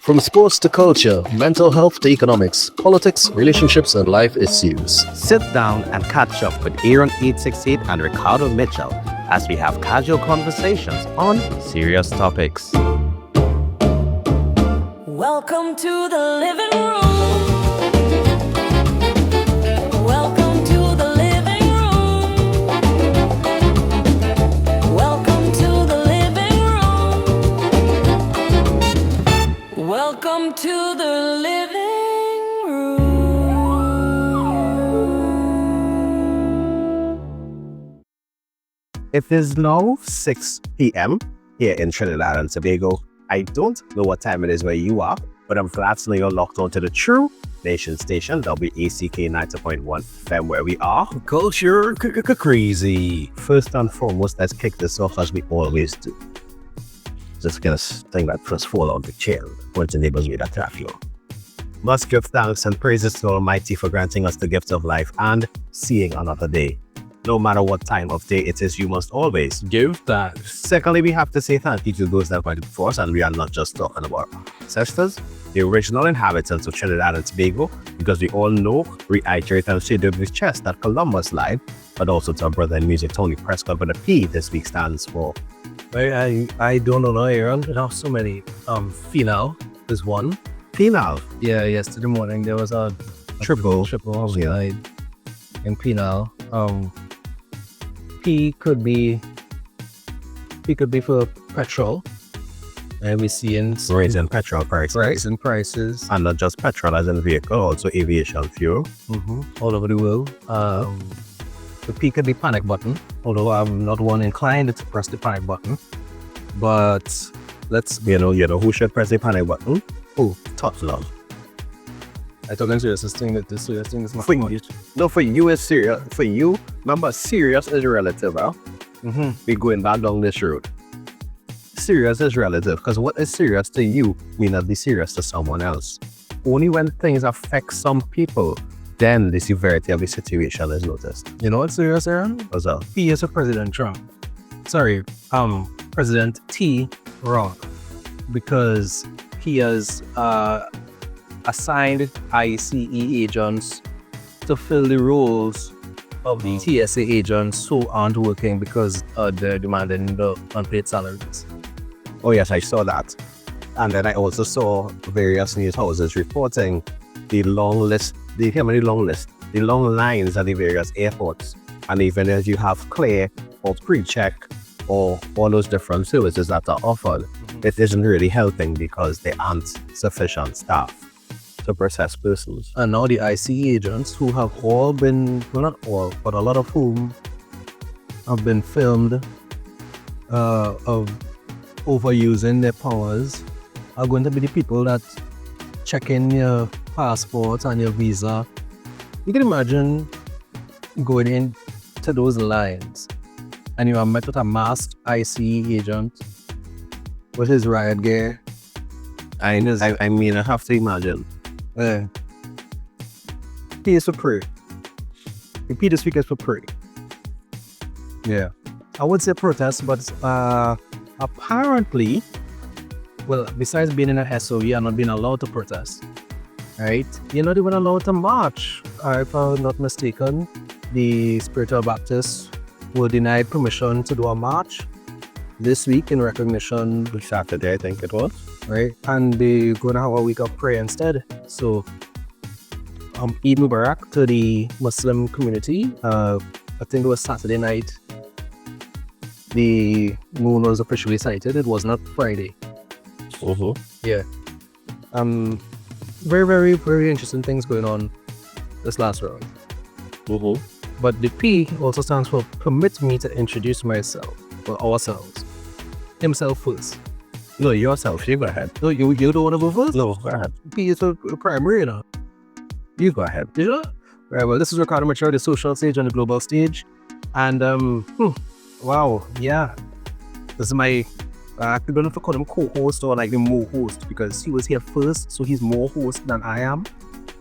From sports to culture, mental health to economics, politics, relationships, and life issues. Sit down and catch up with Aaron 868 and Ricardo Mitchell as we have casual conversations on serious topics. Welcome to the living room. Welcome to the living room. Welcome to the living room. Welcome to the living room. It is now 6 p.m. here in Trinidad and Tobago. I don't know what time it is where you are, but I'm glad to know you're locked onto the True Nation station, WACK 90.1 FM, where we are Culture crazy. First and foremost, let's kick this off as we always do. Just gonna thing that first fall on the chair once the neighbors made that trap you. Must give thanks and praises to Almighty for granting us the gift of life and seeing another day. No matter what time of day it is, you must always Give thanks. Secondly, we have to say thank you to those that went before us, and we are not just talking about our ancestors, the original inhabitants of Trinidad and Tobago, because we all know, reiterate and say with his chest that Columbus lied, but also to our brother in music, Tony Prescott, but the P this week stands for. I don't know, Aaron. There are so many. Final is one. Penal. Yeah, yesterday morning there was a triple homicide in Penal. P could be for petrol, and we're seeing Raising petrol prices. rising prices And not just petrol as in vehicle, also aviation fuel. all over the world. The P could be panic button, although I'm not one inclined to press the panic button. But let's You know who should press the panic button? oh, Tough love. I told them serious thing that this serious thing is not For you. No, for you it's serious. For you, remember, serious is relative, huh? We're going back down this road. Serious is relative, because what is serious to you may not be serious to someone else. Only when things affect some people, then the severity of the situation is noticed. You know what's serious, Aaron? What's up? P is for President Trump. Sorry, President T wrong, because he has assigned ICE agents to fill the roles of the TSA agents who aren't working because they're demanding the unpaid salaries. Oh yes, I saw that. And then I also saw various news houses reporting the long list, the long lines at the various airports. And even as you have clear or pre-check or all those different services that are offered, it isn't really helping because there aren't sufficient staff to process persons. And now the IC agents who have all been, well not all, but a lot of whom have been filmed of overusing their powers are going to be the people that check in your passport and your visa. You can imagine going into those lines and you are met with a masked IC agent with his riot gear. I mean, I have to imagine. Yeah. P is for pray. P this week is for pray. Yeah. I would say protest, but apparently, well, besides being in a SO, you are not being allowed to protest. Right? You're not even allowed to march. If I'm not mistaken, the Spiritual Baptists were denied permission to do a march this week in recognition. Saturday, I think it was. Right, and they're gonna have a week of prayer instead. So, Eid Mubarak to the Muslim community. I think it was Saturday night. The moon was officially sighted. It was not Friday. Yeah. Very, very, very interesting things going on this last round. But the P also stands for permit me to introduce myself, or ourselves. Himself first. No, yourself. You go ahead. No, you don't want to go first? No, go ahead. P is a primary, you know. You go ahead. You know? Right, well, this is Ricardo Mitchell, the social stage and the global stage. And, wow, yeah. This is my, I don't know if I call him co-host or like the more host, because he was here first, so he's more host than I am.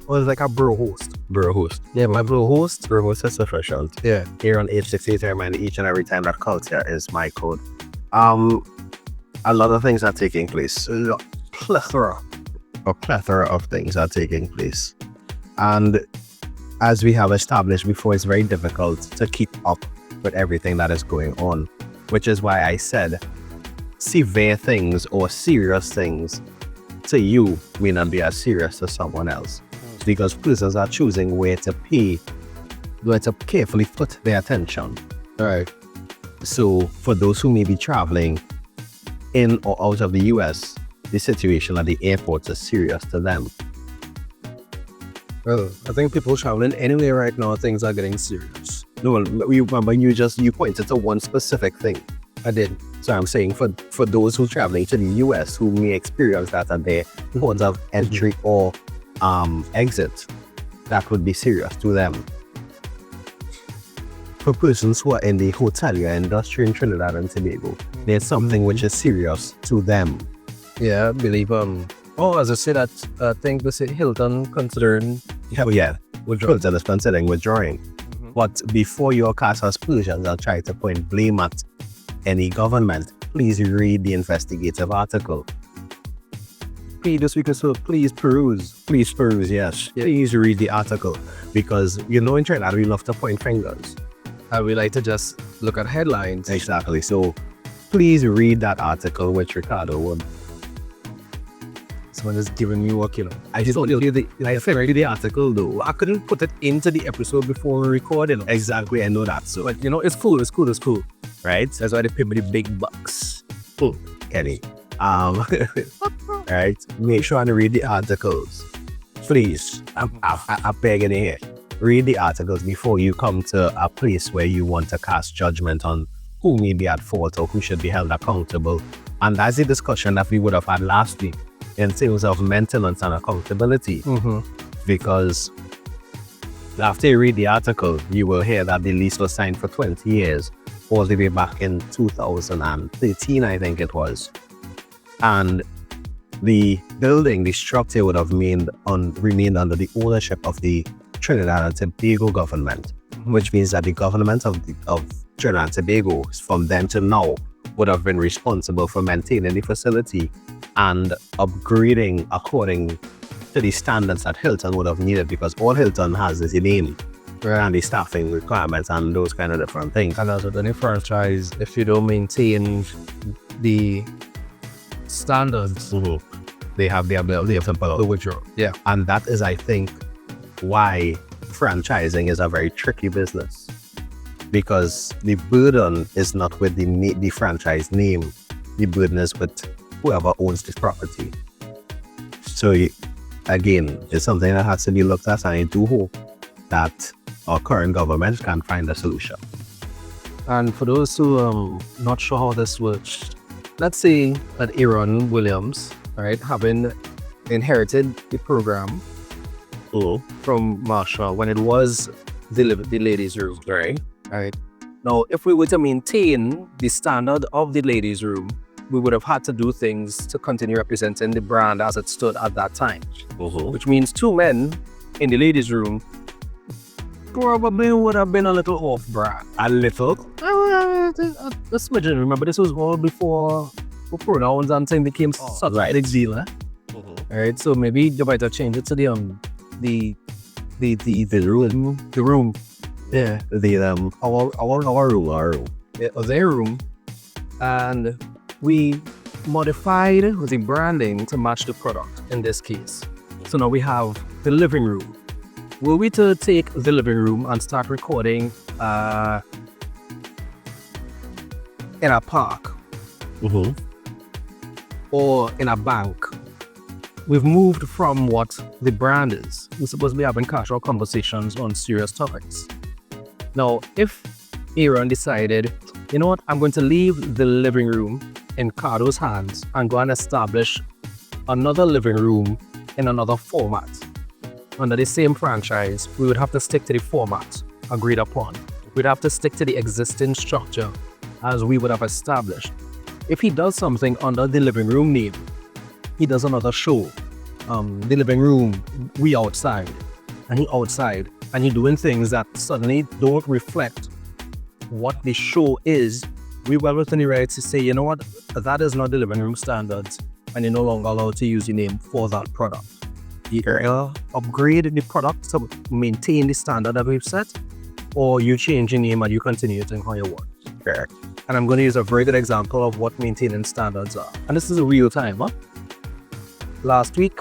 Or it's like a bro host. Bro host. Yeah, my bro host. Bro host is sufficient. Yeah. Here on H68, I remind each and every time that culture is my code. A lot of things are taking place. Plethora. a plethora of things are taking place. And as we have established before, it's very difficult to keep up with everything that is going on, which is why I said severe things or serious things to you may not be as serious to someone else, because persons are choosing where to carefully put their attention. Right. So for those who may be traveling in or out of the US, the situation at the airports is serious to them. Well, I think people traveling anywhere right now, things are getting serious. No, you remember you pointed to one specific thing. I did. So I'm saying for those who are traveling to the US who may experience that at their ports of entry or exit, that would be serious to them. For persons who are in the hotelier industry in Trinidad and Tobago, there's something which is serious to them. Yeah, I believe as I said, I think the city Hilton considering Hilton is considering withdrawing. But before you cast aspersions and try to point blame at any government, please read the investigative article. this week, so please peruse. Please peruse, yes. Yeah. Please read the article, because in Trinidad we love to point fingers. And we like to just look at headlines. Exactly. So please read that article which Ricardo would. Someone is giving me work, I just read the article though. I couldn't put it into the episode before we recorded. Exactly, I know that. So But it's cool. right? That's why they pay me the big bucks. Kenny. Right? Make sure to read the articles. Please. I'm begging you here. Read the articles before you come to a place where you want to cast judgment on who may be at fault or who should be held accountable. And that's the discussion that we would have had last week in terms of maintenance and accountability. Because after you read the article, you will hear that the lease was signed for 20 years, all the way back in 2013, I think it was. And the building, the structure would have remained under the ownership of the Trinidad and Tobago government, which means that the government of Trinidad and Tobago, from then to now, would have been responsible for maintaining the facility and upgrading according to the standards that Hilton would have needed, because all Hilton has is the name and the staffing requirements and those kind of different things. And also, any franchise, if you don't maintain the standards, They have the ability to pull out. withdraw. Yeah, and that is, I think, why franchising is a very tricky business, because the burden is not with the franchise name. The burden is with whoever owns the property. So again, it's something that has to be looked at, and I do hope that our current government can find a solution. And for those who are not sure how this works, let's say that Aaron Williams, right, having inherited the program from Marshall when it was the ladies' room, right? Now, if we were to maintain the standard of the ladies' room, we would have had to do things to continue representing the brand as it stood at that time. Which means 2 men in the ladies' room probably would have been a little off brand. A little? A smidgen. Remember, this was all before pronouns and things became such a big deal. Alright, so maybe you might have changed it to the room. Yeah. Our room. Their room. And we modified the branding to match the product in this case. So now we have the living room. Were we to take the living room and start recording in a park or in a bank, we've moved from what the brand is. We're supposed to be having casual conversations on serious topics. Now, if Aaron decided, you know what, I'm going to leave the living room in Cardo's hands and go and establish another living room in another format under the same franchise, we would have to stick to the format agreed upon. We'd have to stick to the existing structure as we would have established. If he does something under the living room name, he does another show, the living room, we outside, and he outside, and he doing things that suddenly don't reflect what the show is, we well within the right to say, you know what, that is not the living room standards. and you're no longer allowed to use the name for that product. Either upgrade the product to maintain the standard that we've set, or you change the name and you continue it in how you want. Correct. And I'm going to use a very good example of what maintaining standards are. And this is a real time. Last week,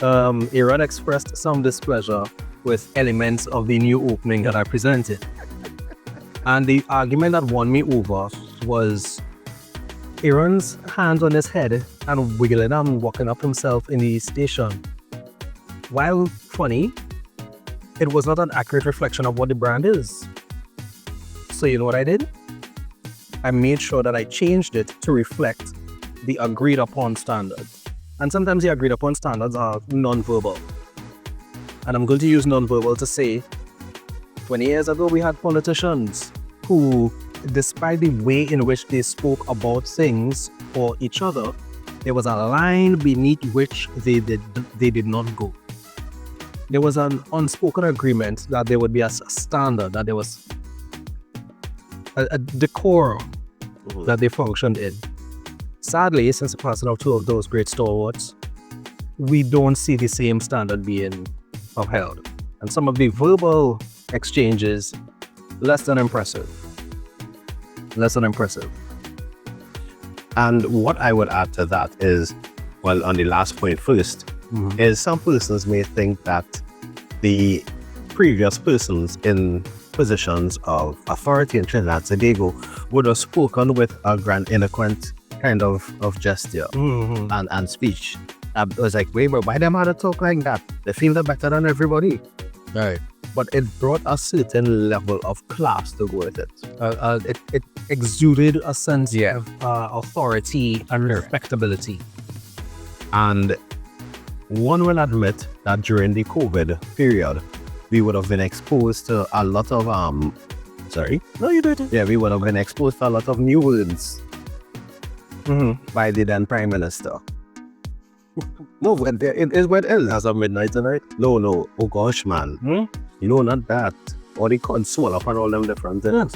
Aaron expressed some displeasure with elements of the new opening that I presented. And the argument that won me over was Aaron's hands on his head and wiggling and walking up himself in the station. While funny, it was not an accurate reflection of what the brand is. So you know what I did? I made sure that I changed it to reflect the agreed upon standards. And sometimes the agreed upon standards are non-verbal. And I'm going to use non-verbal to say, 20 years ago we had politicians who, despite the way in which they spoke about things or each other, there was a line beneath which they did not go. There was an unspoken agreement that there would be a standard, that there was a decorum that they functioned in. Sadly, since the passing of two of those great stalwarts, we don't see the same standard being upheld. And some of the verbal exchanges, less than impressive. Less than impressive. And what I would add to that is, well, on the last point first, is some persons may think that the previous persons in positions of authority in Trinidad and Tobago would have spoken with a grandiloquent kind of gesture and speech. I was like, wait, but why them had to talk like that? They feel they're better than everybody. Right. But it brought a certain level of class to go with it. It exuded a sense of authority and respectability. And one will admit that during the COVID period, we would have been exposed to a lot of sorry? No, you didn't. Yeah, we would have been exposed to a lot of new words by the then Prime Minister. No, it is what else. As of midnight tonight? No. Oh gosh, man. You know, not that. Or the con swallow up and all them different things.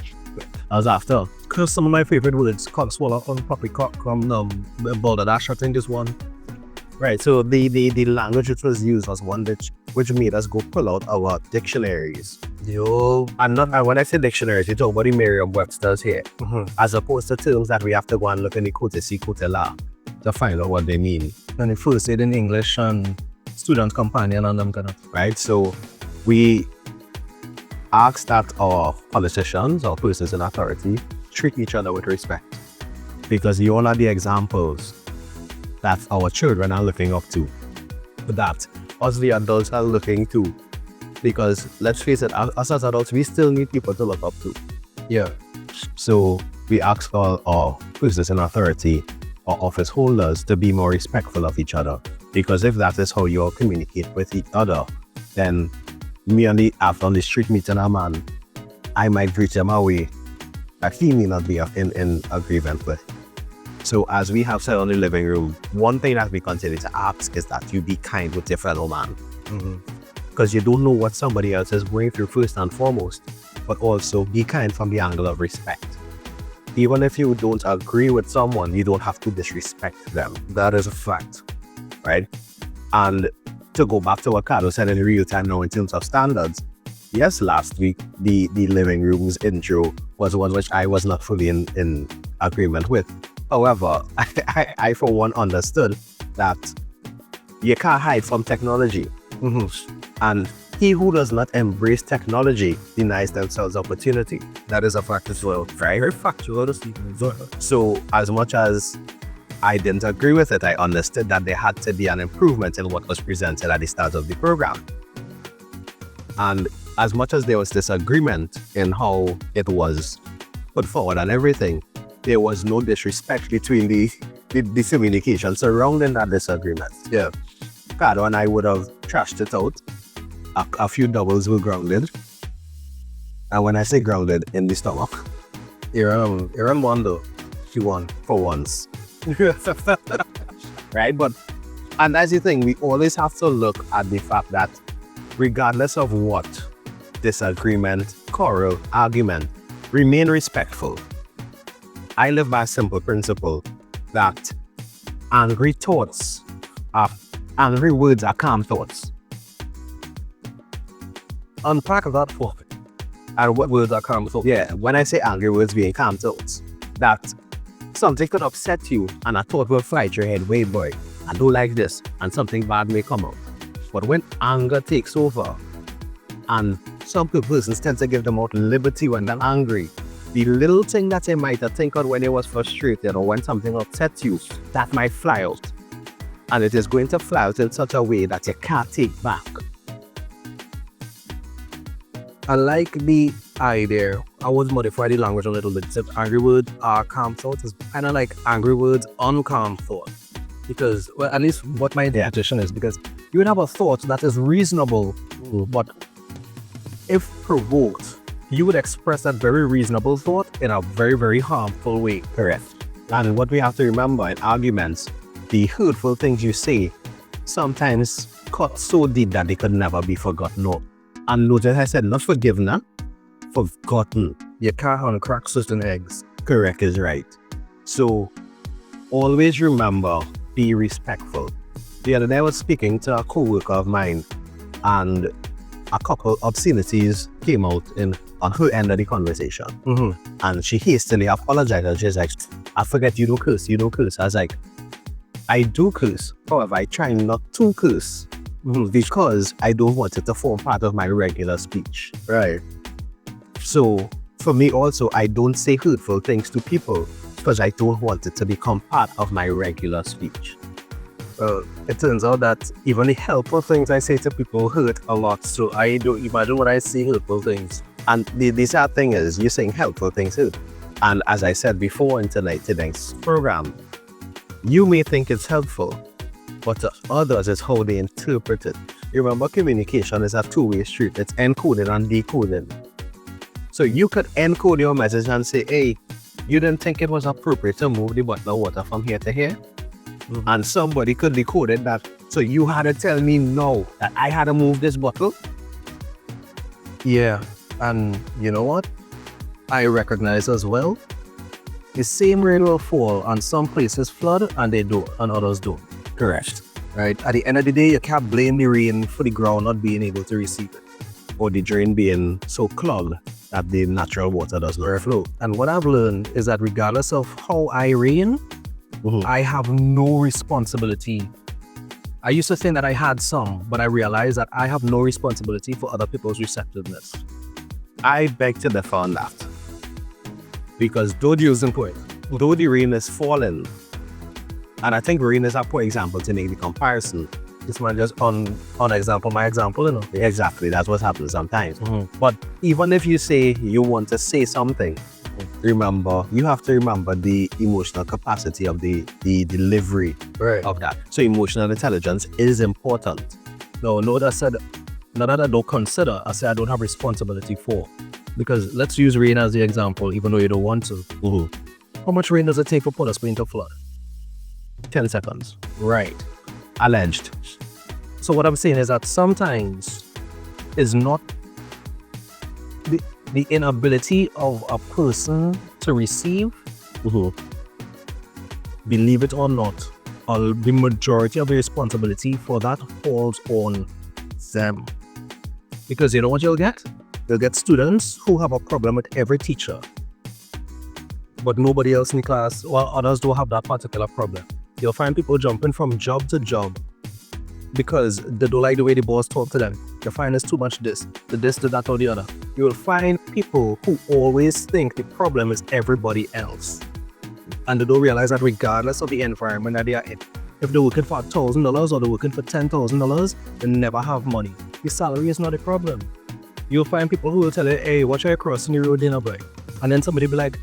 As after. Because some of my favorite words, cock swallow on poppycock, balderdash, I think is one. Right, so the language which was used was one which made us go pull out our dictionaries. Yo. And when I say dictionaries, you talk about the Merriam-Webster's here, as opposed to terms that we have to go and look in the Cote la to find out what they mean. And the first aid in English and student companion and them kind of. Right, so we ask that our politicians or persons in authority treat each other with respect, because you all are the examples that our children are looking up to, that us the adults are looking to, because let's face it, us as adults, we still need people to look up to. Yeah. So we ask our persons in authority or office holders to be more respectful of each other, because if that is how you all communicate with each other, then me on the street meeting a man, I might greet him away that he may not be in agreement with. So as we have said on the living room, one thing that we continue to ask is that you be kind with your fellow man. Because you don't know what somebody else is going through first and foremost, but also be kind from the angle of respect. Even if you don't agree with someone, you don't have to disrespect them. That is a fact. Right? And to go back to what Cardo said in real time now in terms of standards, yes, last week, the living room's intro was one which I was not fully in agreement with. However, I for one understood that you can't hide from technology. And he who does not embrace technology denies themselves opportunity. That is a fact as well. Very factual. So as much as I didn't agree with it, I understood that there had to be an improvement in what was presented at the start of the program. And as much as there was disagreement in how it was put forward and everything, there was no disrespect between the communication surrounding that disagreement. Yeah. Cardo and I would have trashed it out. A few doubles were grounded. And when I say grounded, in the stomach. Aaron won though. She won for once. Right? And that's the thing, we always have to look at the fact that regardless of what disagreement, quarrel, argument, remain respectful. I live by a simple principle that angry thoughts angry words are calm thoughts. Unpack that for me. And what words are calm thoughts? Yeah, when I say angry words being calm thoughts, that something could upset you and a thought will fly to your head, wait boy, I don't like this, and something bad may come out. But when anger takes over, and some persons tend to give them out liberty when they're angry, the little thing that you might have think of when you was frustrated or when something upsets you, that might fly out. And it is going to fly out in such a way that you can't take back. I like the idea. I would modify the language a little bit. Except angry words are calm thoughts. It's kind of like angry words, uncalm thought. Because, well, at least what my interpretation is, because you would have a thought that is reasonable, but if provoked, you would express that very reasonable thought in a very, very harmful way. Correct. And what we have to remember in arguments, the hurtful things you say sometimes cut so deep that they could never be forgotten. No. And notice I said not forgiven, huh? Forgotten. You can't uncrack certain eggs. Correct is right. So always remember, be respectful. The other day I was speaking to a co-worker of mine, and a couple obscenities came out on her end of the conversation. And she hastily apologized, and she's like, I forget you don't curse. I was like, I do curse. However, I try not to curse because I don't want it to form part of my regular speech. Right. So for me also, I don't say hurtful things to people because I don't want it to become part of my regular speech. Well, it turns out that even the helpful things I say to people hurt a lot. So I don't imagine when I say hurtful things. And the sad thing is, you're saying helpful things hurt. And as I said before in tonight's program, you may think it's helpful, but to others, it's how they interpret it. Remember, communication is a two-way street. It's encoded and decoded. So you could encode your message and say, hey, you didn't think it was appropriate to move the bottle of water from here to here? And somebody could decode it that, so you had to tell me no, that I had to move this bottle? Yeah, and you know what? I recognize as well, the same rain will fall and some places flood and they don't, and others don't. Correct. Right? At the end of the day, you can't blame the rain for the ground not being able to receive it. Or the drain being so clogged that the natural water does not flow. And what I've learned is that regardless of how I rain, I have no responsibility. I used to think that I had some, but I realized that I have no responsibility for other people's receptiveness. I beg to differ on that. Because Though using point. though the rain is falling, and I think rain is a poor example to make the comparison. This man just on example, my example, you know. Exactly, that's what happens sometimes. But even if you say you want to say something, remember, you have to remember the emotional capacity of the delivery of that. So emotional intelligence is important. No, that said, not that I don't consider, I say I don't have responsibility for. Because let's use rain as the example, even though you don't want to. How much rain does it take for Port of Spain to flood? 10 seconds. Right. Alleged. So what I'm saying is that sometimes is not the inability of a person to receive, believe it or not, or the majority of the responsibility for that falls on them. Because you know what you'll get? You'll get students who have a problem with every teacher, but nobody else in the class, while others don't have that particular problem. You'll find people jumping from job to job because they don't like the way the boss talk to them. You find there's too much this, the that, or the other. You will find people who always think the problem is everybody else. And they don't realize that regardless of the environment that they are in, if they're working for $1,000 or they're working for $10,000, they never have money. The salary is not a problem. You'll find people who will tell you, hey, watch out crossing the road, boy. And then somebody be like,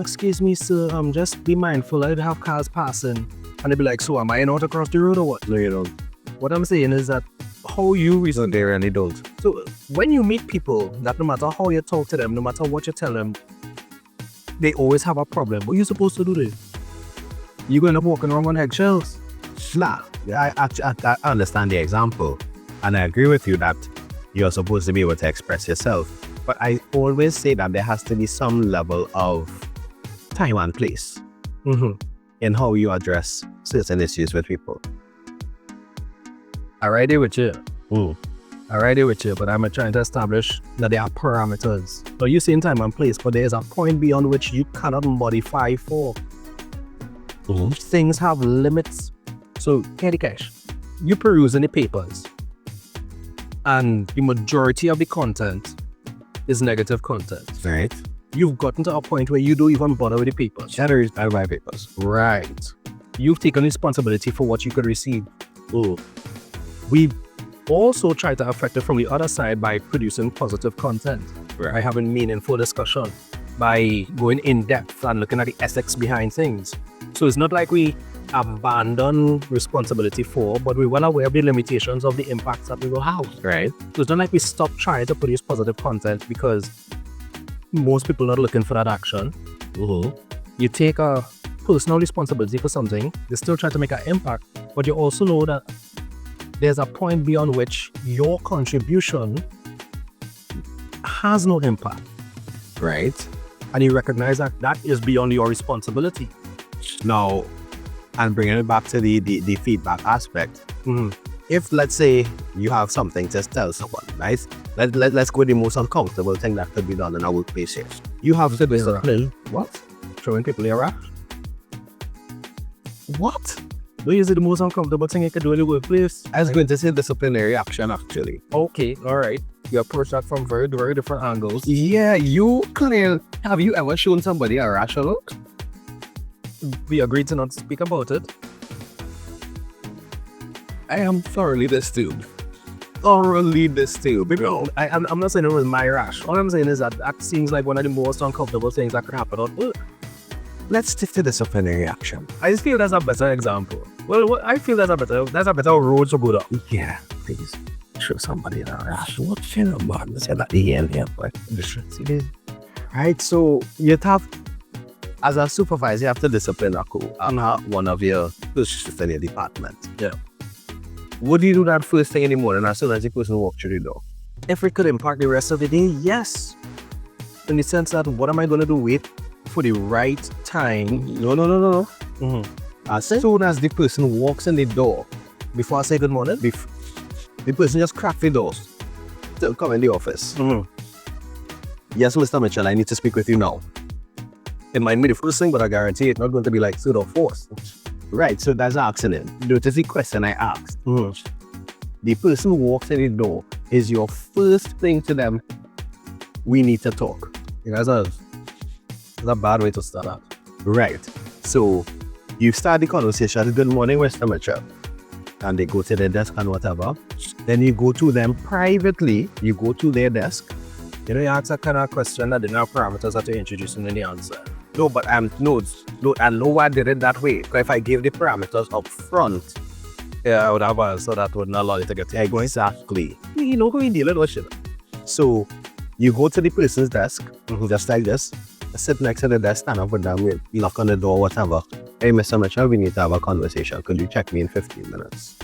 excuse me, sir, just be mindful, I have cars passing. And they'll be like, so am I not across the road or what? No, you don't. What I'm saying is that how you No, they really don't. So when you meet people, that no matter how you talk to them, no matter what you tell them, they always have a problem. What are you supposed to do there? You're going to end up walking around on eggshells. Nah, I understand the example, and I agree with you that you're supposed to be able to express yourself. But I always say that there has to be some level of time and place. in how you address certain issues with people. I right there with you. Mm. I right there with you, but I'm trying to establish that there are parameters. So you say in time and place, but there's a point beyond which you cannot modify for. Mm-hmm. Things have limits. So, Candy Cash, you peruse in the papers, and the majority of the content is negative content. Right. You've gotten to a point where you don't even bother with the papers. Shatters by my papers. Right. You've taken responsibility for what you could receive. Mm. We also try to affect it from the other side by producing positive content, by having meaningful discussion, by going in depth and looking at the ethics behind things. So it's not like we abandon responsibility for, but we're well aware of the limitations of the impacts that we will have. Right. So it's not like we stop trying to produce positive content because most people are looking for that action. Mm-hmm. You take a personal responsibility for something, you still try to make an impact, but you also know that there's a point beyond which your contribution has no impact. Right. And you recognize that that is beyond your responsibility. Now, and bringing it back to the feedback aspect. Mm-hmm. If, let's say, you have something to tell someone, right? Let's go with the most uncomfortable thing that could be done in a workplace here. You have to discipline. What? Showing people a rash? What? Don't you see the most uncomfortable thing you can do in the workplace? I was going to say disciplinary action, actually. Okay, all right. You approach that from very, very different angles. Yeah, you clear. Have you ever shown somebody a rash look? We agreed to not speak about it. I am thoroughly disturbed. Thoroughly disturbed. I'm not saying it was my rash. All I'm saying is that seems like one of the most uncomfortable things that could happen at work. Let's stick to disciplinary action. I just feel that's a better example. Well, I feel that's a better road to go down. Yeah, please show somebody a rash. What kind of man said that again here? Right, so you have, as a supervisor, you have to discipline one of your positions in your department. Yeah. Would you do that first thing in the morning as soon as the person walks through the door? If it could impact the rest of the day, yes. In the sense that, what am I going to do? Wait for the right time? No. Mm-hmm. As soon as the person walks in the door, Before I say good morning? the person just crack the doors to come in the office. Mm-hmm. Yes, Mr. Mitchell, I need to speak with you now. It might be the first thing, but I guarantee it's not going to be like pseudo force. Right, so that's accident. Notice the question I asked. Mm-hmm. The person who walks in the door is your first thing to them. We need to talk. You guys that's a bad way to start out. Right. So you start the conversation, good morning, Mr. Mitchell. And they go to their desk and whatever. Then you go to them privately. You go to their desk. You know, you ask that kind of question that didn't have parameters that you're introducing in the answer. No, but I know why I did it that way. Because if I gave the parameters up front, Yeah, I would have answered that wouldn't allow you to get to your point. exactly. You know who you're dealing with, shit. So you go to the person's desk, just like this, sit next to the desk, stand up with them, you knock on the door, whatever. Hey, Mr. Mitchell, we need to have a conversation. Could you check me in 15 minutes?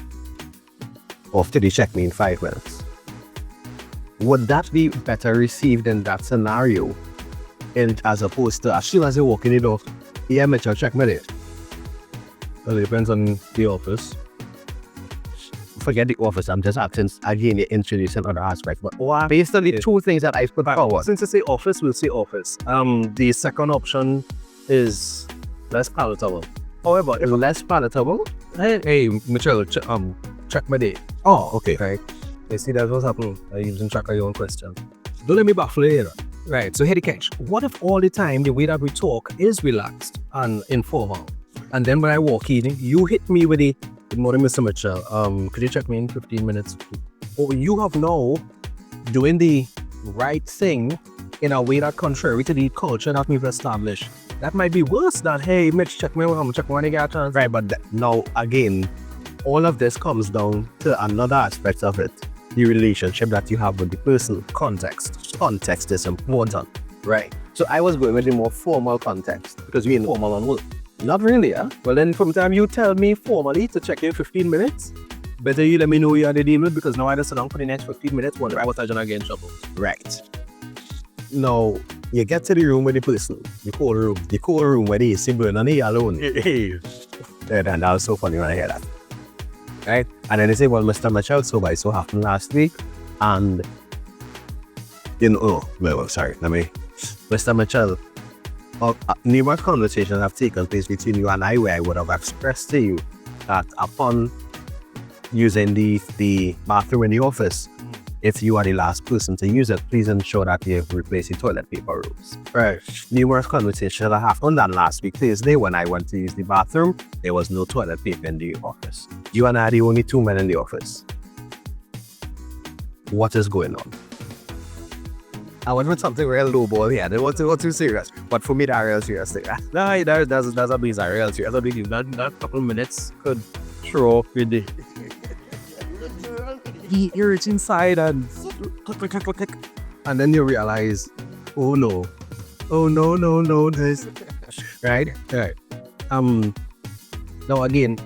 Or could you check me in 5 minutes? Would that be better received in that scenario? As opposed to, as soon as you walk in the door, yeah, Mitchell, check me there. Well, it depends on the office. Forget the office, I'm just asking, again, you're introducing other aspects. But based on the two things that I put forward. Since you say office, we'll say office. The second option is less palatable. However, It's less palatable. hey, Mitchell, check my day. Oh, okay. Right. You see, that's what's happening. You're using track of your own question. Don't let me baffle you. Right. So here the catch. What if all the time the way that we talk is relaxed and informal? And then when I walk in, you hit me with a good morning, Mr. Mitchell. Could you check me in 15 minutes? Or you have now doing the right thing in a way that contrary to the culture that we've established. That might be worse than, hey, Mitch, check me when you get a chance. Right, but now again, all of this comes down to another aspect of it. The relationship that you have with the person. Context. Context is important. Right. So I was going with the more formal context. Because we informal on work. Not really, yeah? Well, then from the time you tell me formally to check in 15 minutes, better you let me know who you are dealing with, because now I just sit down for the next 15 minutes wondering what I'm going to get in trouble. Right. Now, You get to the room with the person, the cold room where the AC burn and they alone. And that was so funny when I hear that. Right? And then they say, well, Mr. Mitchell, so happened last week. And, Mr. Mitchell, numerous conversations have taken place between you and I where I would have expressed to you that upon using the bathroom in the office, if you are the last person to use it, please ensure that you replace the toilet paper rolls. Right. Numerous conversations that happened that last week Thursday when I went to use the bathroom, there was no toilet paper in the office. You and I are the only two men in the office. What is going on? I went with something real low ball here. It wasn't too serious. But for me, that's real serious thing. Nah, that's a bizarre real serious. I believe that couple minutes could throw off with the reach inside and click. And then you realize, oh no, this. Right? Now again,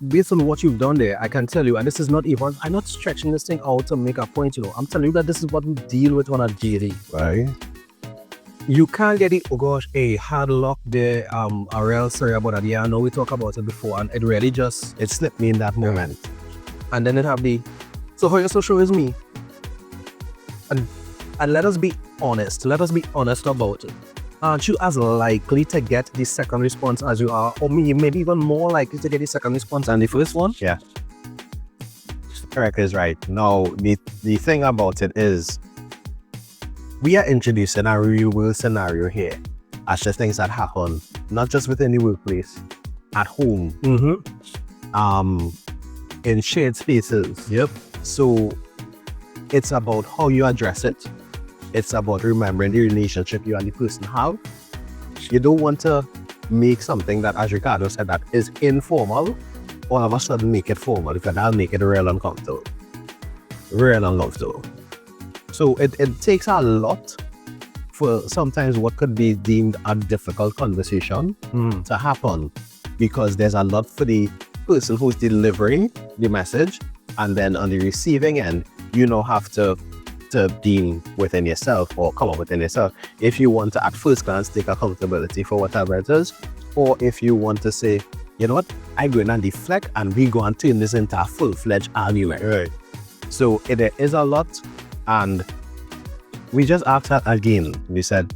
based on what you've done there, I can tell you, and this is not even, I'm not stretching this thing out to make a point, I'm telling you that this is what we deal with on a daily. Right. You can't get it, oh gosh, hey, hard luck there, a real sorry about that. Yeah, I know we talked about it before, and it really just, It slipped me in that moment. and then it have the, so how your social is me? And let us be honest about it. Aren't you as likely to get the second response as you are, or maybe even more likely to get the second response than the first one? Yeah. Eric is right. Now, the thing about it is, we are introducing a real world scenario here as the things that happen, not just within the workplace, at home, in shared spaces. Yep. So it's about how you address it. It's about remembering the relationship you and the person have. You don't want to make something that, as Ricardo said, that is informal, all of a sudden make it formal, because that'll make it real uncomfortable. Real uncomfortable. So it takes a lot for sometimes what could be deemed a difficult conversation to happen, because there's a lot for the person who's delivering the message, and then on the receiving end, you now have to deal within yourself or come up within yourself. If you want to at first glance take accountability for whatever it is, or if you want to say, you know what, I go in and deflect and we go and turn this into a full-fledged argument. Right. So there is a lot, and we just asked that again. We said,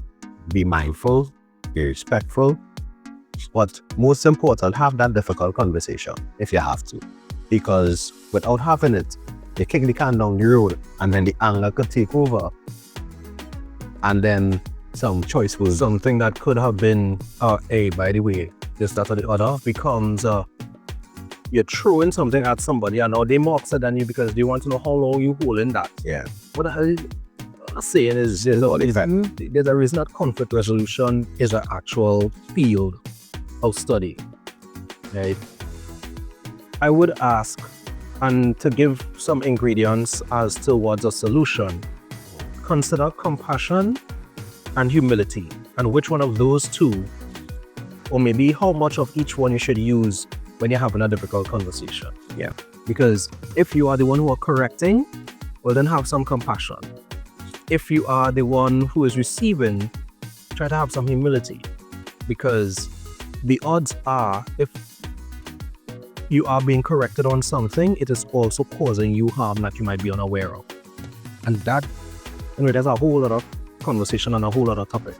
be mindful, be respectful, but most important, have that difficult conversation if you have to. Because without having it, you kick the can down the road, and then the anger could take over. And then some choice will... Something that could have been, hey, by the way, this, that, or the other, becomes, you're throwing something at somebody, and now they more upset than you because they want to know how long you holding that. Yeah. What the hell I'm saying is, there's a reason that conflict resolution is an actual field of study. Right? I would ask, and to give some ingredients as towards a solution, consider compassion and humility, and which one of those two, or maybe how much of each one you should use when you're having a difficult conversation. Yeah. Because if you are the one who are correcting, well, then have some compassion. If you are the one who is receiving, try to have some humility, because the odds are, if you are being corrected on something, it is also causing you harm that you might be unaware of. And that, there's a whole lot of conversation on a whole lot of topic.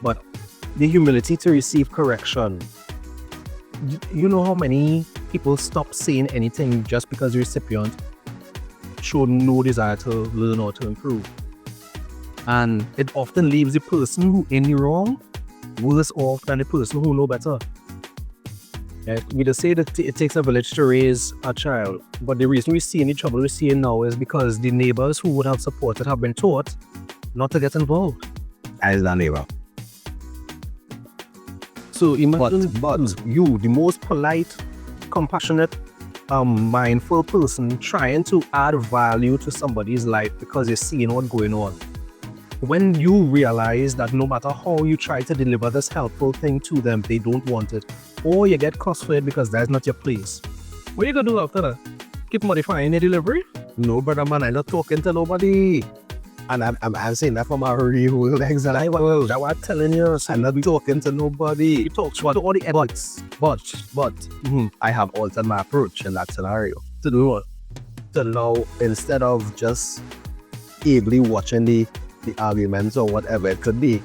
But the humility to receive correction, you know how many people stop saying anything just because the recipient showed no desire to learn or to improve. And it often leaves the person who in the wrong worse off than the person who know better. We just say that it takes a village to raise a child, but the reason we see any trouble we're seeing now is because the neighbors who would have supported have been taught not to get involved. As the neighbor. So imagine but you, the most polite, compassionate, mindful person, trying to add value to somebody's life because you're seeing what's going on. When you realize that no matter how you try to deliver this helpful thing to them, they don't want it, or you get cussed for it because that's not your place, what are you gonna do after that? Keep modifying your delivery? No, brother man, I'm not talking to nobody. And I'm saying that from a real world example. That's what I'm telling you. I'm not talking to nobody. You talk to all the experts. But I have altered my approach in that scenario. To do what? So now, instead of just ably watching the arguments or whatever it could be,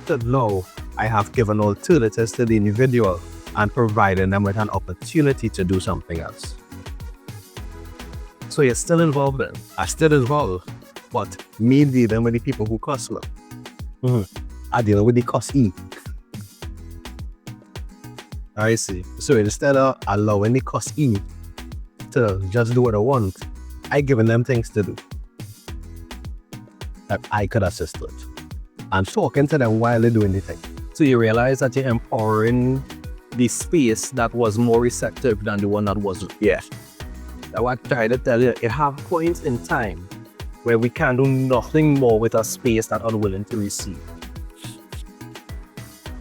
so now I have given alternatives to the individual and providing them with an opportunity to do something else. So you're still involved then? I still involved, but me dealing with the people who cuss me. I deal with the cussee. I see. So instead of allowing the cussee to just do what I want, I giving them things to do that I could assist with. And talking to them while they're doing the thing. So you realize that you're empowering the space that was more receptive than the one that wasn't. Yeah. That's what I try to tell you. You have points in time where we can do nothing more with a space that unwilling to receive.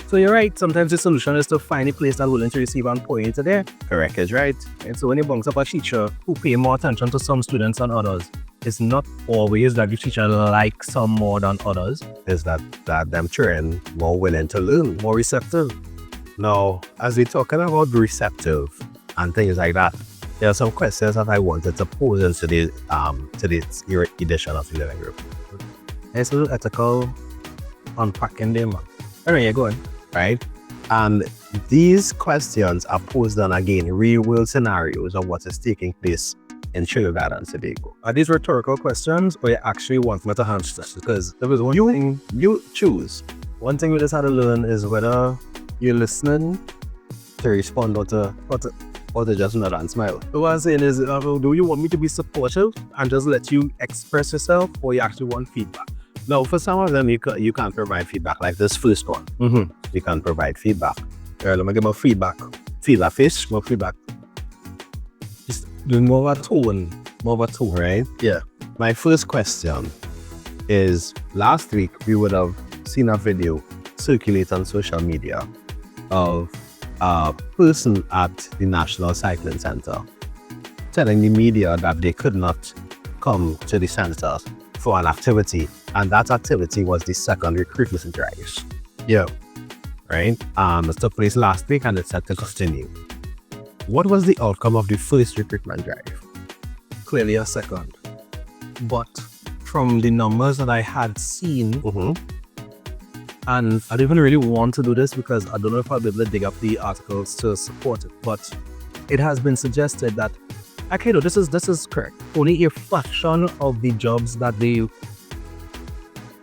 So you're right. Sometimes the solution is to find a place that's willing to receive and point into there. Correct is right. And so when you bounce up a teacher who pay more attention to some students than others, it's not always that the teacher likes some more than others. Is that them children more willing to learn, more receptive. Now, as we're talking about receptive and things like that, there are some questions that I wanted to pose into this edition of the Living Group. It's a little ethical unpacking them. Anyway, go on. Right? And these questions are posed on, again, real world scenarios of what is taking place in Trinidad and Tobago. Are these rhetorical questions or you actually want me to answer them? Because there was one thing, you choose. One thing we just had to learn is whether you're listening to respond or to just nod and smile. What I'm saying is, do you want me to be supportive and just let you express yourself, or you actually want feedback? No, for some of them, you can provide feedback. Like this first one, you can provide feedback. All right, let me give my feedback. Feedback fish. More feedback. Just doing more of a tone, right? Yeah. My first question is, last week we would have seen a video circulate on social media of a person at the National Cycling Center telling the media that they could not come to the center for an activity, and that activity was the second recruitment drive. Yeah. Right? It took place last week and it's set to continue. What was the outcome of the first recruitment drive? Clearly a second. But from the numbers that I had seen, and I don't even really want to do this because I don't know if I'll be able to dig up the articles to support it, but it has been suggested that, okay, no, this is correct. Only a fraction of the jobs that they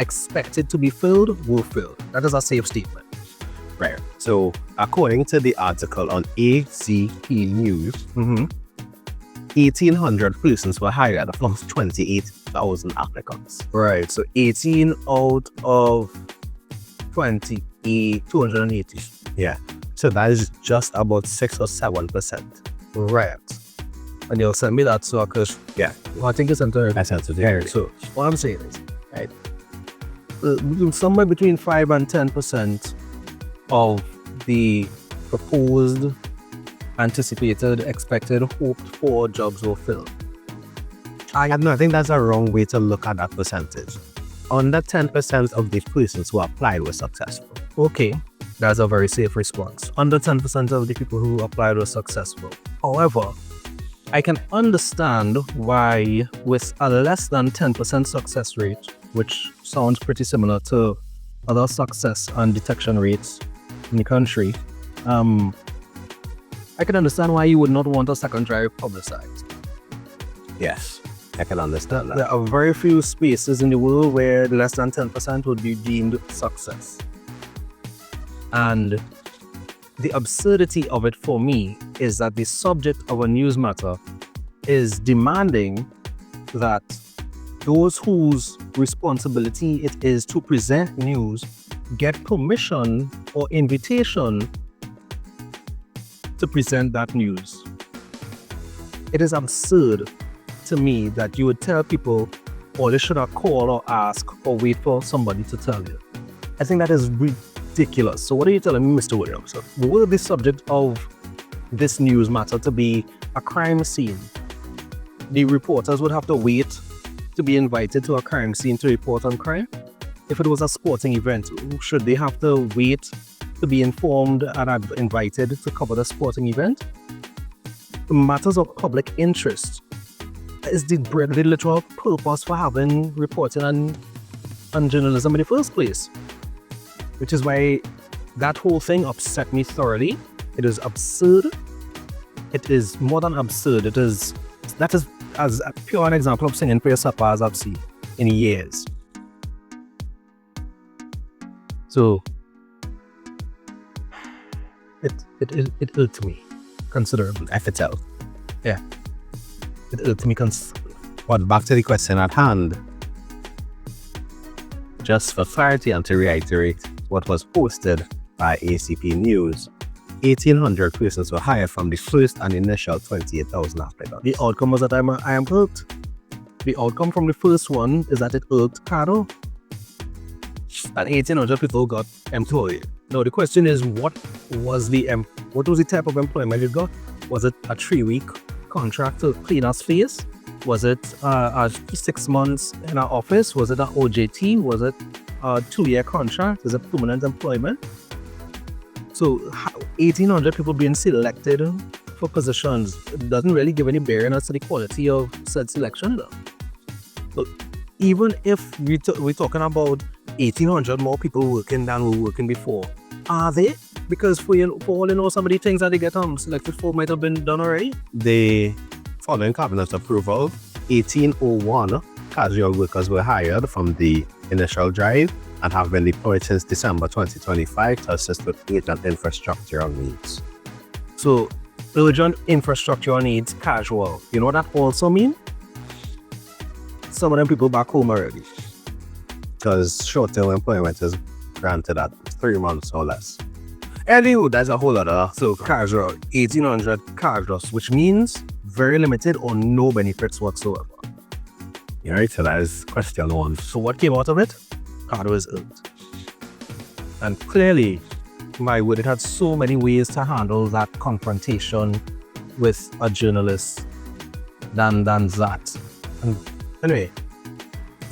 expected to be filled were filled. That is a safe statement. Right. So, according to the article on ACP News, 1,800 persons were hired from 28,000 applicants. Right. So 18 out of 280. Yeah. So that is just about 6 or 7%. Right. And you'll send me that so I could. Yeah. Well, I think it's entirely. I sent it there. So what I'm saying is, right, somewhere between 5 and 10% of the proposed, anticipated, expected, hoped for jobs were filled. I think that's a wrong way to look at that percentage. Under 10% of the persons who applied were successful. Okay, that's a very safe response. Under 10% of the people who applied were successful. However, I can understand why with a less than 10% success rate, which sounds pretty similar to other success and detection rates in the country, I can understand why you would not want a second drive publicized. Yes, I can understand that. There are very few spaces in the world where less than 10% would be deemed success. And the absurdity of it for me is that the subject of a news matter is demanding that those whose responsibility it is to present news get permission or invitation to present that news. It is absurd to me that you would tell people, or they should have called or ask or wait for somebody to tell you. I think that is ridiculous. So what are you telling me, Mr. Williams? Will the subject of this news matter to be a crime scene? The reporters would have to wait to be invited to a crime scene to report on crime? If it was a sporting event, should they have to wait to be informed and invited to cover the sporting event? Matters of public interest is the literal purpose for having reporting on journalism in the first place. Which is why that whole thing upset me thoroughly. It is absurd. It is more than absurd. That is as a pure an example of singing for your supper as I've seen in years. So it irked me considerably. FTL. Yeah. It irked me But back to the question at hand. Just for clarity and to reiterate what was posted by ACP News, 1,800 persons were hired from the first and initial 28,000 applicants. The outcome was that I am irked. The outcome from the first one is that it irked Ricardo. And 1,800 people got employed. Now the question is, what was the type of employment you got? Was it a 3-week contract to clean us face? Was it 6 months in our office? Was it an OJT? Was it a 2-year contract? Is it permanent employment? So 1,800 people being selected for positions doesn't really give any bearing as to the quality of said selection. So even if we're talking about 1,800 more people working than were working before, are they? Because for all you know, some of the things that they get selected for might have been done already. The following cabinet approval, 1,801 casual workers were hired from the initial drive and have been deployed since December 2025 to assist with urgent infrastructural needs. So, urgent infrastructural needs, casual. You know what that also means? Some of them people back home already. Because short-term employment is granted at 3 months or less. Anyway, that's a whole other. So, casual, 1,800 casuals, which means very limited or no benefits whatsoever. All right, so that is question 1. So, what came out of it? Ricardo is irked. And clearly, my word, it had so many ways to handle that confrontation with a journalist than that. And anyway,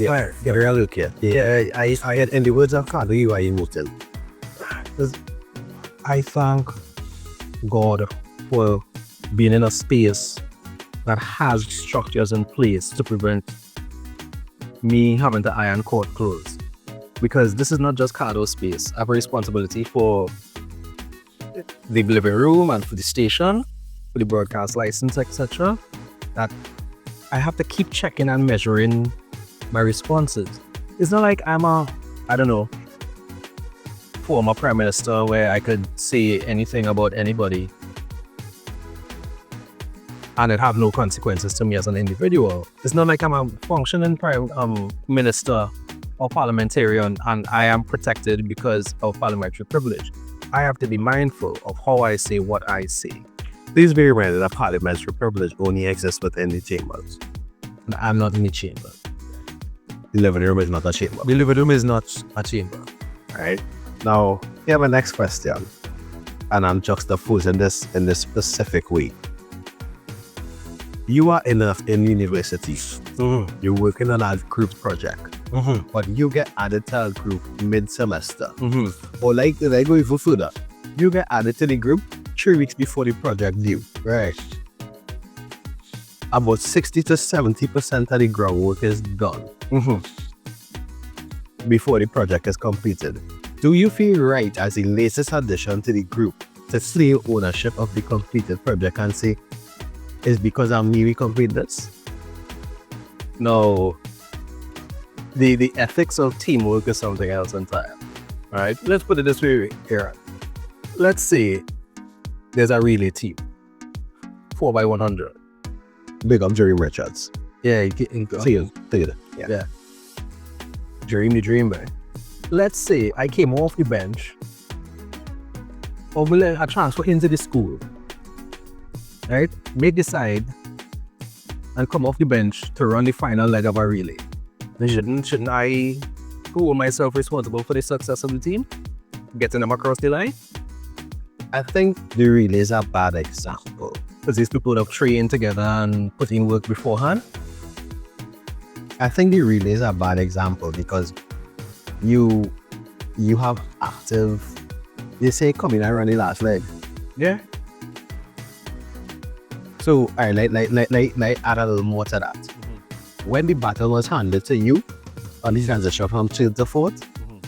Yeah, real look here. Yeah, I had, in the words of Ricardo, you are immortal. I thank God for being in a space that has structures in place to prevent me having the iron court closed. Because this is not just Ricardo's space. I have a responsibility for the living room and for the station, for the broadcast license, etc. That I have to keep checking and measuring my responses. It's not like I'm former prime minister where I could say anything about anybody and it have no consequences to me as an individual. It's not like I'm a functioning prime minister or parliamentarian and I am protected because of parliamentary privilege. I have to be mindful of how I say what I say. Please be aware that parliamentary privilege only exists within the chambers. And I'm not in the chamber. The living room is not a chamber. The living room is not a chamber. Right? Now, we have a next question. And I'm juxtaposing this in this specific way. You are in university. Mm-hmm. You're working on a group project. Mm-hmm. But you get added to a group mid-semester. Mm-hmm. Or like I go even further. You get added to the group 3 weeks before the project due. Right. About 60 to 70% of the groundwork is done before the project is completed. Do you feel right as the latest addition to the group to claim ownership of the completed project and say, it's because I'm me we complete this? No. The ethics of teamwork is something else entirely. Alright? Let's put it this way here. Let's say there's a relay team. 4x100. Big up Jerry Richards. Yeah, See you. Yeah. Dream the dream, man. Let's say I came off the bench or I transfer into the school. Right? Make the side and come off the bench to run the final leg of a relay. Then shouldn't I hold myself responsible for the success of the team? Getting them across the line? I think the relay is a bad example. Because these people have trained together and put in work beforehand. I think the relay is a bad example because you have active. They say come in and run the last leg. Yeah. So I like add a little more to that. When the battle was handed to you on the transition from 3rd to 4th,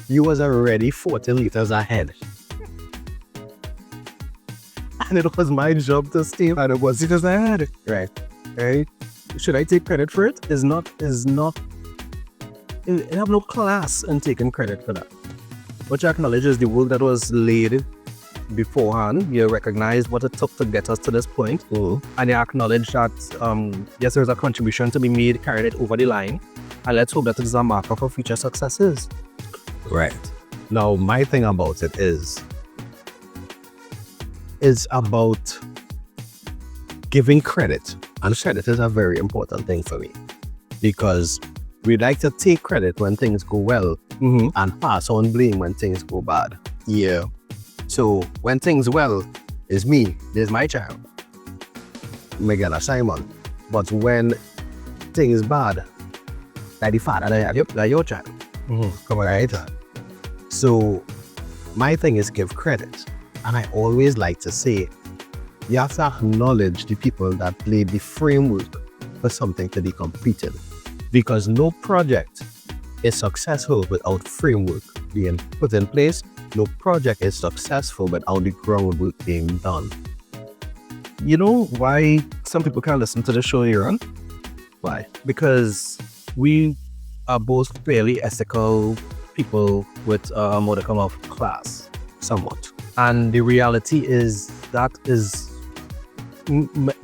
you was already 14 liters ahead. And it was my job to stay. And it was because I had it. Right. Should I take credit for it? Is not. I have no class in taking credit for that. What you acknowledge is the work that was laid beforehand. You recognize what it took to get us to this point, and you acknowledge that yes, there's a contribution to be made, carried it over the line, and let's hope that it is a marker for future successes. Right. Now, my thing about it is about giving credit, and credit is a very important thing for me because we like to take credit when things go well and pass on blame when things go bad. Yeah. So when things well, it's me, There's my child. Miguel Simon. But when things bad, like the father that I have, Yep, like your child. come on, right? So my thing is give credit. And I always like to say, you have to acknowledge the people that laid the framework for something to be completed. Because no project is successful without framework being put in place. No project is successful without the groundwork being done. You know why some people can't listen to the show you're on? Why? Because we are both fairly ethical people with a modicum of class. Somewhat. And the reality is that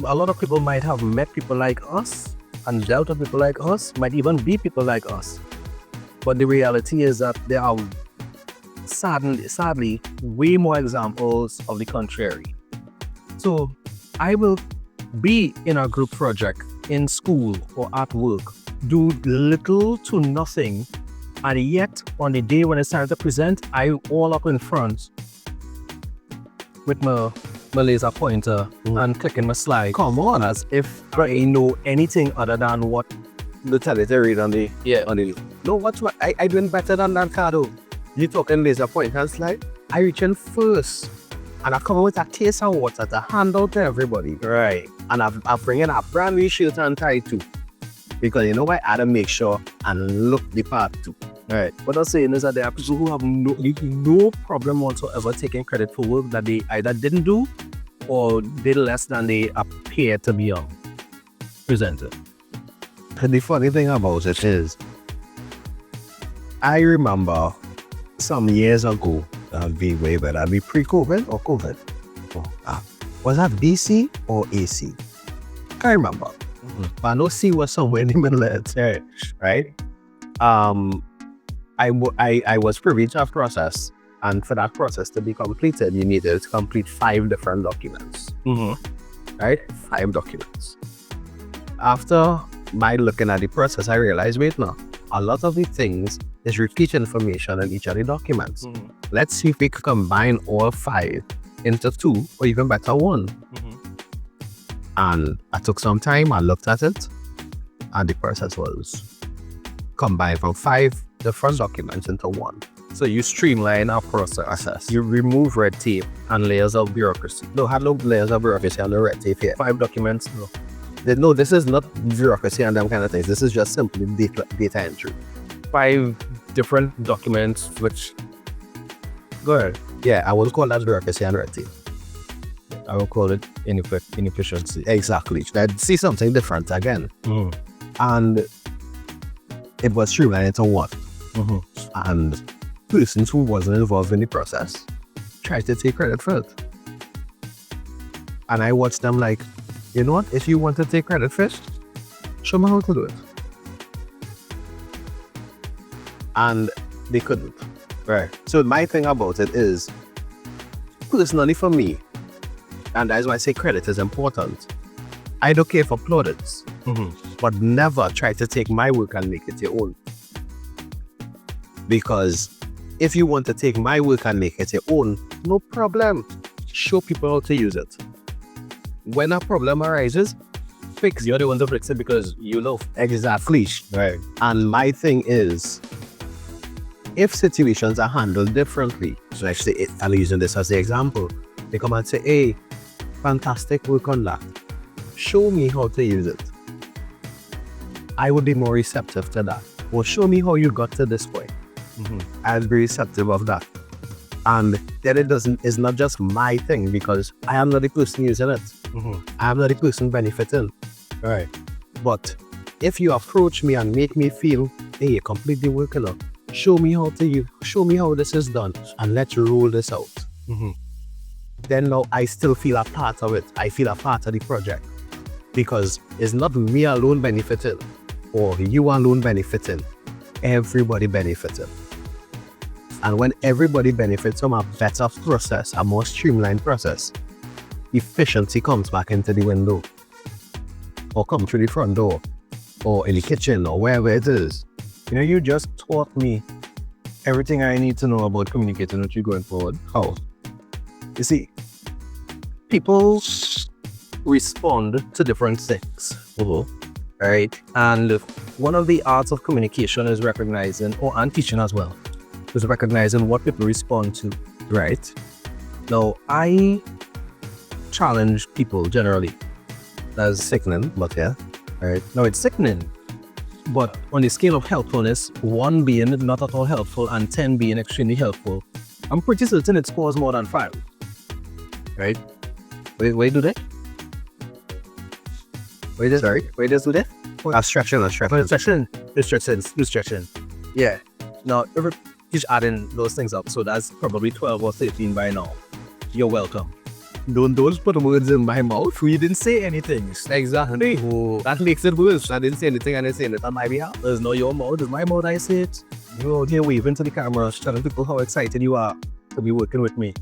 a lot of people might have met people like us and dealt with people like us, might even be people like us. But the reality is that there are sadly way more examples of the contrary. So I will be in a group project in school or at work, do little to nothing, and yet on the day when it's time to present, I'm all up in front with my laser pointer and clicking my slide. Come on. As if I know anything other than what The television read on the no, what I doing better than that, Ricardo. You talking laser point and slide? I reach in first. And I come out with a case of water to hand out to everybody. right. And I bring in a brand new shirt and tie too. Because you know why? I had to make sure and look the part too. Right. What I'm saying is that there are people who have no problem whatsoever taking credit for work that they either didn't do or did less than they appear to be presented. And the funny thing about it is, I remember some years ago, that'd be way better, that'd be pre-COVID or COVID. Was that BC or AC? Can't remember. But I know C was somewhere in the middle of it, right? I was privy to a process, and for that process to be completed, you needed to complete 5 different documents, right? 5 documents. After my looking at the process, I realized, wait now, a lot of the things is repeat information in each of the documents. Let's see if we can combine all 5 into 2 or even better 1. And I took some time, I looked at it, and the process was combined from 5 different documents into 1. So you streamline our process. You remove red tape and layers of bureaucracy. No, had no layers of bureaucracy and no red tape here. 5 documents. No. No, this is not bureaucracy and them kind of things. This is just simply data entry. 5 different documents which... Go ahead. Yeah, I would call that bureaucracy and red tape. I will call it inefficiency. Exactly. I'd see something different again. And it was streamlined into 1. And persons who wasn't involved in the process tried to take credit for it. And I watched them like, you know what? If you want to take credit first, show me how to do it. And they couldn't. Right. So my thing about it is, personally for me, and that's why I say credit is important, I don't care for plaudits, but never try to take my work and make it your own. Because if you want to take my work and make it your own, no problem. Show people how to use it. When a problem arises, fix. You're the one to fix it because you know. Exactly. Right. And my thing is, if situations are handled differently, so actually, I'm using this as the example, they come and say, hey, fantastic work on that. Show me how to use it. I would be more receptive to that. Or show me how you got to this point. I'd be receptive of that. And then it's not just my thing because I am not the person using it. I am not the person benefiting. Right. But if you approach me and make me feel, hey, you're completely working out, show me how this is done, and let's roll this out. Then now I still feel a part of it. I feel a part of the project because it's not me alone benefiting or you alone benefiting. Everybody benefiting. And when everybody benefits from a better process, a more streamlined process, efficiency comes back into the window or come through the front door or in the kitchen or wherever it is. You know, you just taught me everything I need to know about communicating with you going forward. How? You see, people respond to different things. Right? And one of the arts of communication is recognizing, and teaching as well, is recognizing what people respond to. Right. Now, I challenge people generally. That's sickening, but yeah. Right? Now, it's sickening. But on the scale of helpfulness, 1 being not at all helpful and 10 being extremely helpful, I'm pretty certain it scores more than 5. Right? Wait, do that? Wait, do that? Stretching. Yeah. Now, just adding those things up, so that's probably 12 or 13 by now. You're welcome. Don't put words in my mouth. You didn't say anything. Exactly. That makes it worse. I didn't say anything. I didn't say it on my behalf. There's no your mouth. It's my mouth. I say it. You're out here waving to the camera, telling people how excited you are to be working with me.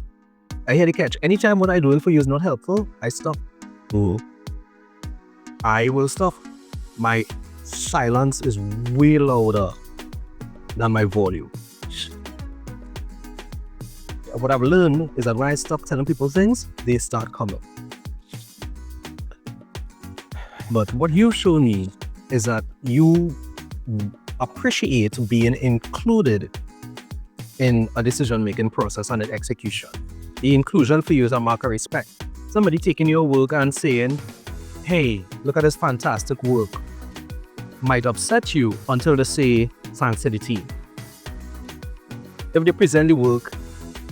I hear the catch. Anytime what I'm doing for you is not helpful, I stop. I will stop. My silence is way louder than my volume. What I've learned is that when I stop telling people things, they start coming. But what you show me is that you appreciate being included in a decision-making process and its execution. The inclusion for you is a mark of respect. Somebody taking your work and saying, hey, look at this fantastic work, might upset you until they say, thanks to the team. If they present the work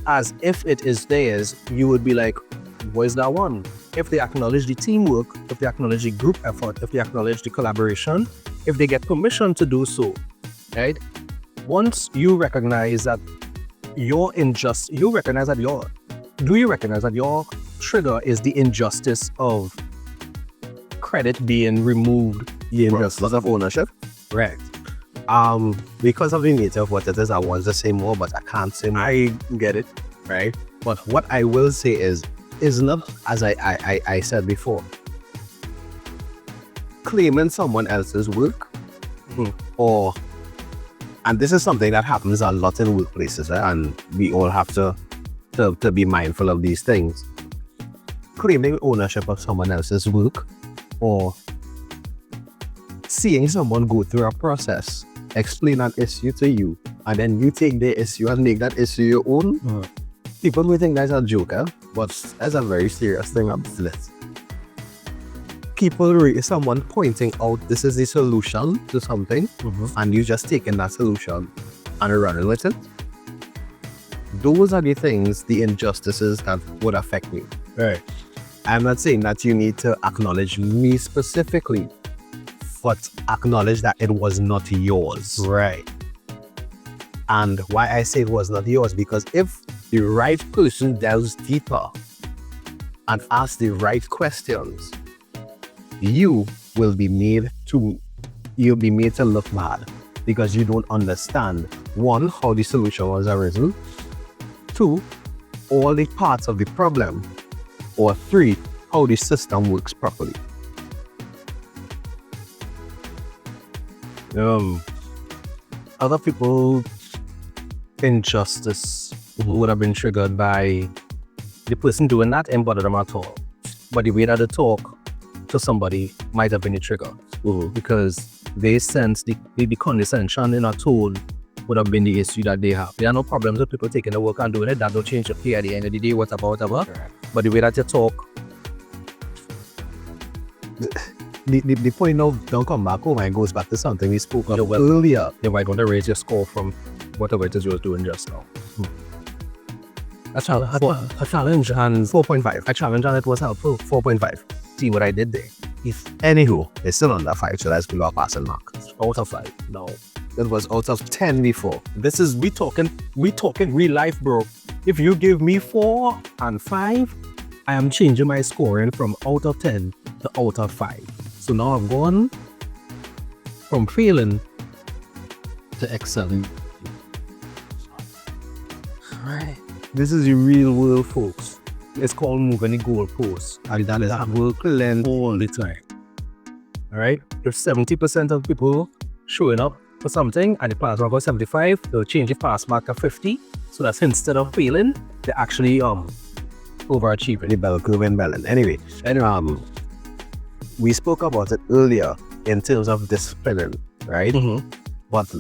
as if it is theirs, you would be like, where's that one? If they acknowledge the teamwork, if they acknowledge the group effort, if they acknowledge the collaboration, if they get permission to do so, right? Once you recognize that do you recognize that your trigger is the injustice of credit being removed? The injustice of ownership? Right. Because of the nature of what it is, I want to say more, but I can't say more. I get it. Right? But what I will say is not, as I said before, claiming someone else's work and this is something that happens a lot in workplaces, right? And we all have to be mindful of these things. Claiming ownership of someone else's work or seeing someone go through a process, explain an issue to you, and then you take the issue and make that issue your own. People may think that's a joke, but that's a very serious thing about this. Someone pointing out this is the solution to something, and you just taking that solution and running with it. Those are the things, the injustices that would affect me. Right. I'm not saying that you need to acknowledge me specifically, but acknowledge that it was not yours. Right. And why I say it was not yours, because if the right person delves deeper and asks the right questions, you'll be made to look bad because you don't understand, 1, how the solution was arisen, 2, all the parts of the problem, or 3, how the system works properly. Other people injustice would have been triggered by the person doing that, ain't bother them at all. But the way that they talk to somebody might have been a trigger because they sense the condescension in a tone would have been the issue that they have. There are no problems with people taking the work and doing it. That don't change the pay at the end of the day, whatever. But the way that you talk, the point of don't come back home and goes back to something we spoke of earlier. you might want to raise your score from whatever it is you were doing just now. A challenge and 4.5. a challenge and it was helpful. 4.5. See what I did there. Anywho, it's still under 5, so that's below our passing mark. Out of 5. No. It was out of 10 before. This is we talking real life, bro. If you give me 4 and 5, I am changing my scoring from out of 10 to out of 5. So now I've gone from failing to excelling. Alright. This is the real world, folks. It's called moving the goalposts. And that is work learn all the time. Alright? If 70% of people showing up for something and the pass mark was 75, they'll change the pass mark to 50. So that's instead of failing, they're actually overachieving. The bell curve and balance. Anyway, we spoke about it earlier in terms of discipline, right? But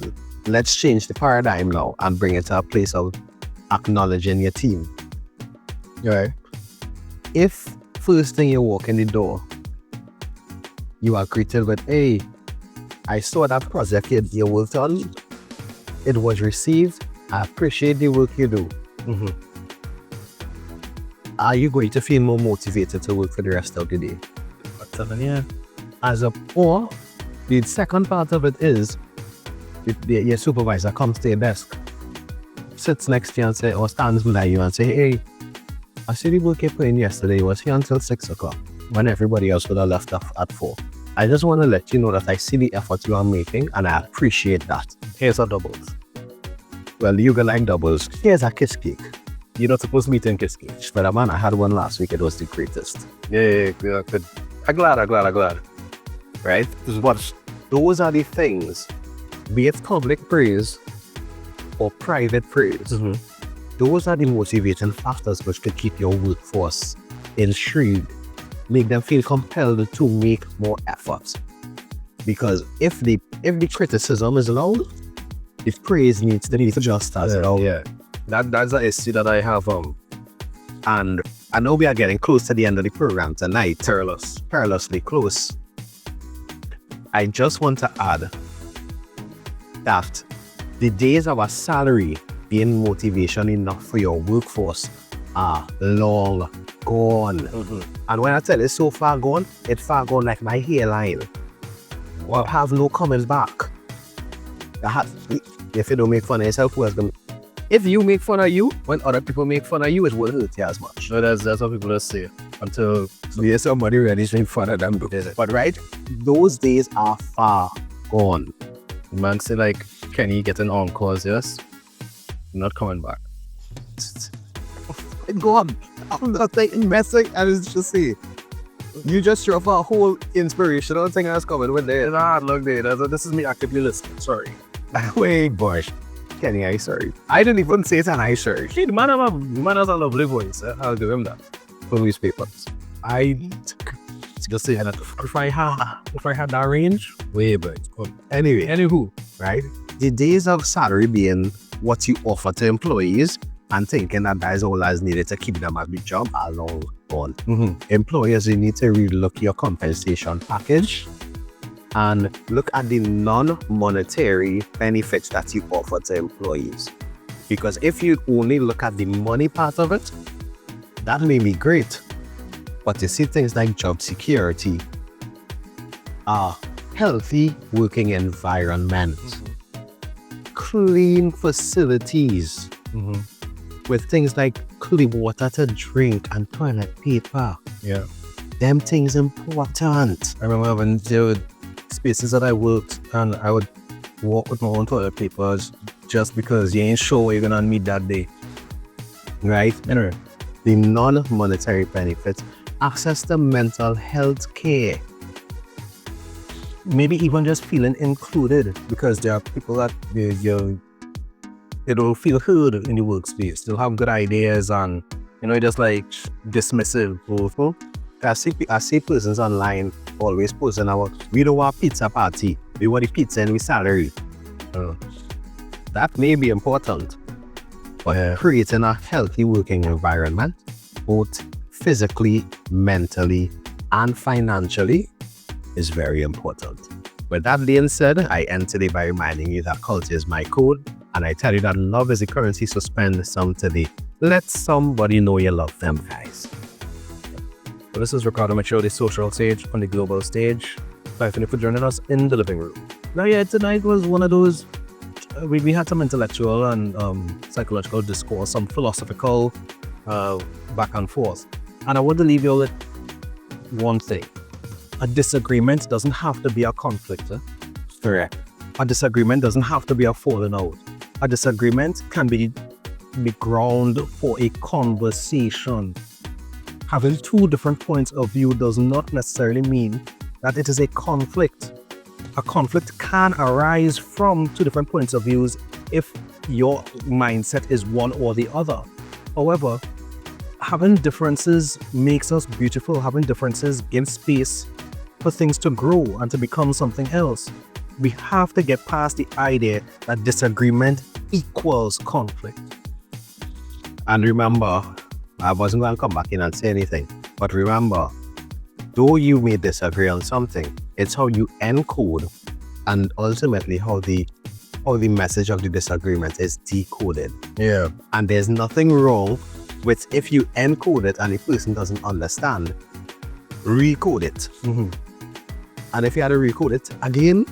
let's change the paradigm now and bring it to a place of acknowledging your team. Right. If first thing you walk in the door, you are greeted with, hey, I saw that project you worked on. It was received. I appreciate the work you do. Are you going to feel more motivated to work for the rest of the day? Yeah. Or the second part of it is your supervisor comes to your desk, sits next to you and say, or stands behind you and say, hey, I see the work you put in yesterday was here until 6 o'clock when everybody else would have left off at 4. I just want to let you know that I see the effort you are making and I appreciate that. Here's a doubles. Well, you can like doubles. Here's a kiss cake. You're not supposed to meet in kiss cake. But man, I had one last week. It was the greatest. Yeah, good. I'm glad. Right? But those are the things, be it public praise or private praise. Those are the motivating factors which could keep your workforce intrigued, make them feel compelled to make more efforts. Because if the criticism is loud, the praise needs to be just as loud. Yeah. That's an issue that I have. And I know we are getting close to the end of the program tonight. Perilously close. I just want to add that the days of a salary being motivation enough for your workforce are long gone. And when I tell you so far gone, it's far gone like my hairline. Well, have no comments back. If you don't make fun of yourself, who else gonna? If you make fun of you, when other people make fun of you, it won't hurt you as much. So that's what people just say until somebody really make fun of them. But right, those days are far gone. Man say like Kenny getting encores, yes? Not coming back. Go on. I'm not taking messing and it's just see. You just threw up a whole inspirational thing that's coming with there. Nah, look there. This is me actively listening. Sorry. Wait, boy. Kenny, I sorry. I didn't even say it and I sorry. The man has a lovely voice. I'll give him that. For newspapers. I just say that if I had that range, way back. Anyway, anywho, right? The days of salary being what you offer to employees and thinking that is all that's needed to keep them at the job are long gone. Employers, you need to relook your compensation package and look at the non-monetary benefits that you offer to employees. Because if you only look at the money part of it, that may be great. But you see things like job security, healthy working environment, clean facilities, with things like clean water to drink and toilet paper. Yeah. Them things important. I remember when there were spaces that I worked and I would walk with my own toilet papers just because you ain't sure what you're gonna meet that day. Right? Anyway. The non-monetary benefits, access to mental health care. Maybe even just feeling included, because there are people that they don't feel heard in the workspace. They'll have good ideas and, just like dismissive. I see persons online always posting about, we don't want pizza party, we want the pizza and we salary. That may be important, but creating a healthy working environment, both physically, mentally, and financially, is very important. With that being said, I end today by reminding you that culture is my code, and I tell you that love is the currency, so spend some today. Let somebody know you love them, guys. So this is Ricardo Mitchell, the social stage on the global stage. Thank you for joining us in the living room. Now, yeah, tonight was one of those, we had some intellectual and psychological discourse, some philosophical back and forth. And I want to leave you with one thing. A disagreement doesn't have to be a conflict. Correct. A disagreement doesn't have to be a falling out. A disagreement can be ground for a conversation. Having two different points of view does not necessarily mean that it is a conflict. A conflict can arise from two different points of views if your mindset is one or the other. However, having differences makes us beautiful. Having differences gives space for things to grow and to become something else. We have to get past the idea that disagreement equals conflict. And remember, I wasn't going to come back in and say anything, but remember, though you may disagree on something, it's how you encode and ultimately how the message of the disagreement is decoded. Yeah. And there's nothing wrong with, if you encode it and the person doesn't understand, recode it. Mm-hmm. And if you had to recode it again,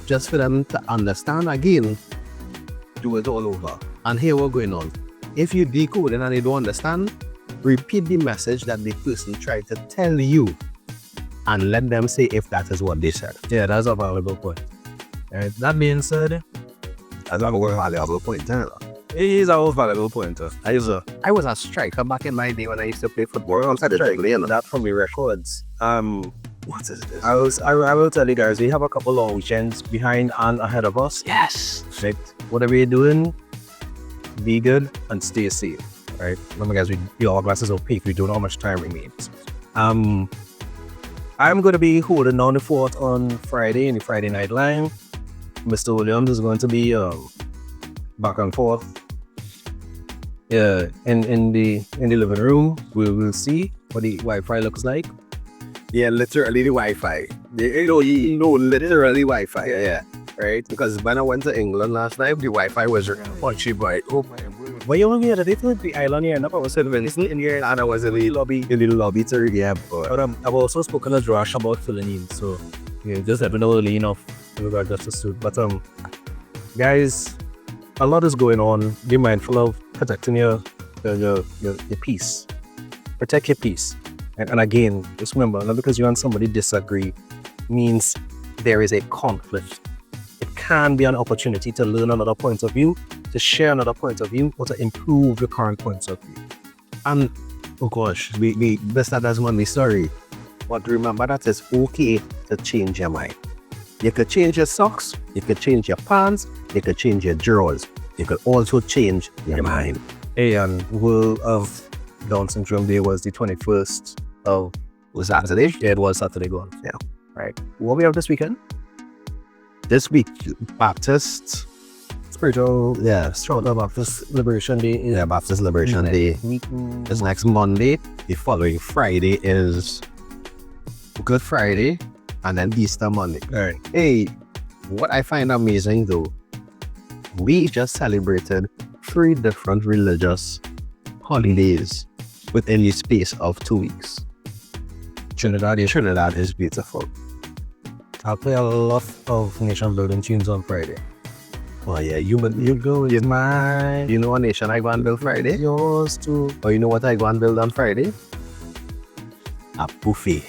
just for them to understand again, do it all over. And here we're going on. If you decode it and they don't understand, repeat the message that the person tried to tell you and let them say if that is what they said. Yeah, that's a valuable point. Alright, that being said, That's a very valuable point. it is a valuable point. I was a striker back in my day when I used to play football. I was a striker, you know. That from the records. What is this? I will tell you guys, we have a couple long weekends behind and ahead of us. Yes. Right? Whatever you're doing, be good and stay safe. Right? Remember, guys, we all glasses opaque. We don't know how much time remains. I'm going to be holding down the fort on Friday in the Friday Night Line. Mr. Williams is going to be back and forth. Yeah, in the living room. We will see what the Wi-Fi looks like. Yeah, literally the Wi-Fi. You know, literally Wi-Fi. Yeah. Right? Because when I went to England last night, the Wi-Fi was punchy bright. Oh my God. Well, you only had the island here, and I was sitting In here, and I was in the lobby. In the lobby to but But I've also spoken to Josh about filling in, so yeah, just let me know early enough in regard to suit. But guys, a lot is going on. Be mindful of protecting your peace. Protect your peace. And again, just remember, not because you and somebody disagree means there is a conflict. It can be an opportunity to learn another point of view, to share another point of view, or to improve your current points of view. And oh gosh, this doesn't want me sorry. But remember that it's okay to change your mind. You could change your socks, you could change your pants, you could change your drawers. You could also change your mind. Hey, and World of Down Syndrome Day was the 21st of Was Saturday? Yeah, it was Saturday gone. Yeah. Right. What we have this weekend? This week, Baptist. Spiritual Strong Baptist Liberation Day. Yeah, Baptist Liberation Day. It's next Monday. The following Friday is Good Friday, and then Easter Monday. Alright. Hey, what I find amazing though, we just celebrated 3 different religious holidays within the space of 2 weeks. Trinidad is beautiful. I'll play a lot of nation building tunes on Friday. Oh yeah, you go, It's mine. you know what nation I go and build Friday? Yours too. Or you know what I go and build on Friday? A buffet.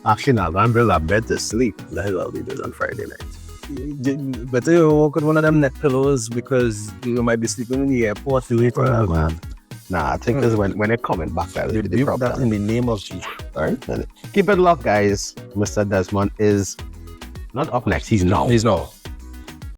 Actually, not going to build a bed to sleep. That's what I'll be doing on Friday night. But you walk with one of them neck pillows because you might be sleeping in the airport. Do it. Well, man. Nah, I think it's when they're coming back that will be the problem. That in the name of Jesus. Alright? Keep it locked, guys. Mr. Desmond is not up next. He's now. He's not.